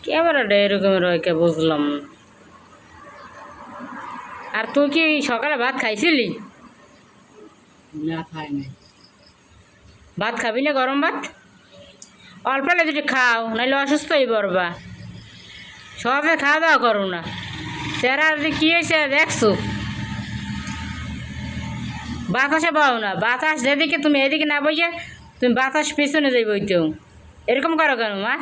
ক্যামেরাটা এরকমের হয় কে বুঝলাম না। আর তুই কি সকালে ভাত খাইছিলি? না খাই নাই। ভাত খাবি না? গরম ভাত অল্প হলে যদি খাও, নাহলে অসুস্থ হয়ে পড়বা। সবে খাওয়া দাওয়া করো না। চেহারা কী হয়েছে দেখছো? বাতাসে পাও না, বাতাস যেদিকে তুমি এদিকে না বইয়ে তুমি বাতাস পেছনে যাই বইতেও। এরকম করো কেন মা?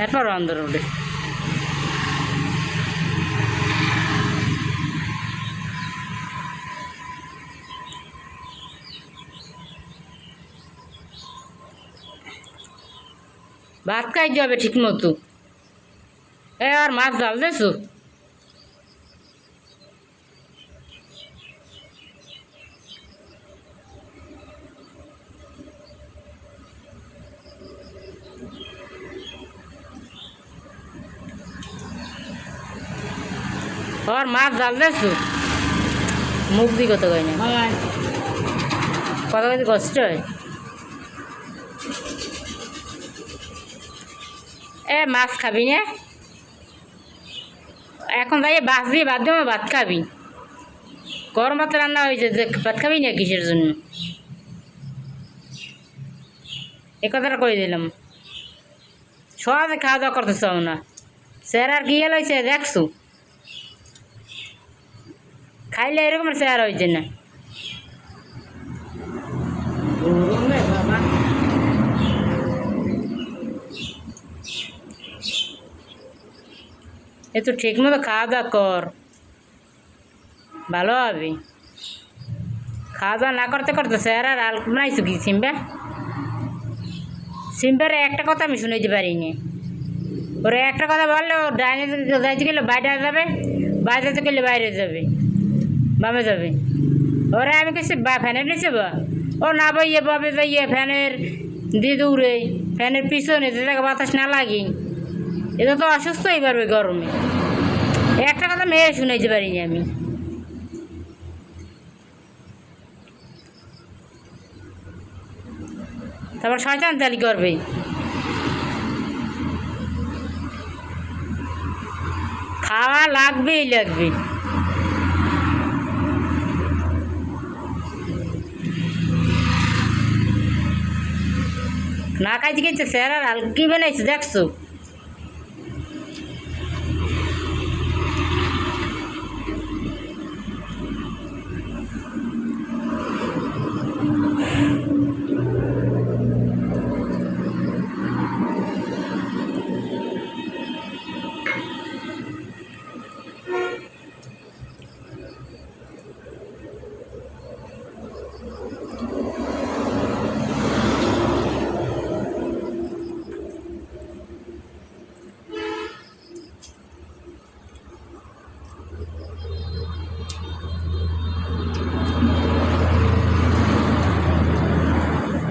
এরপর অন্দর ওঠে। ভাত খাইতে হবে ঠিক মতো। আর মাছ জাল দেছো? আর মাছ জাল দেছো? মুখ দিয়ে কত কয় না, কথা কইতে কষ্ট হয়। মাছ খাবি না? এখন যাই বাস দিয়ে বাদ দিয়ে ভাত খাবি। গরম ভাত রান্না হয়েছে, যে ভাত খাবি না কিসের জন্য? এ কথাটা কই দিলাম। সহজে খাওয়া দাওয়া করতে চাও না। চেহারা আর কি হয়েছে দেখছো? খাইলে এরকমের চেহারা হয়েছে না। এ তো ঠিক মতো খাওয়া দাওয়া কর, ভালো হবে। খাওয়া দাওয়া না করতে করতে চেহারা আল বানাইছো কি সিম্বা? সিম্বার একটা কথা আমি শুনাইতে পারিনি। ওরা একটা কথা বললে ও ডাইনে যাইতে গেলে বাইরে যাবে, বাইরে যেতে গেলে বাইরে যাবে, বামে যাবে। ওরা আমি কিছু ফ্যানের নিচে বা ও না বইয়ে বাবে যাইয়ে ফ্যানের দিয়ে দৌড়ে ফ্যানের পিছনে যে জায়গা বাতাস না লাগে, এটা তো অসুস্থ হয়ে পারবে গরমে। একটা কথা মেয়ে শুনাইতে পারিনি আমি। তারপর শয়তান চালি করবে। খাওয়া লাগবেই লাগবে। না খাইতে খাইতে চেহারা আলকি বানাইছে দেখছো?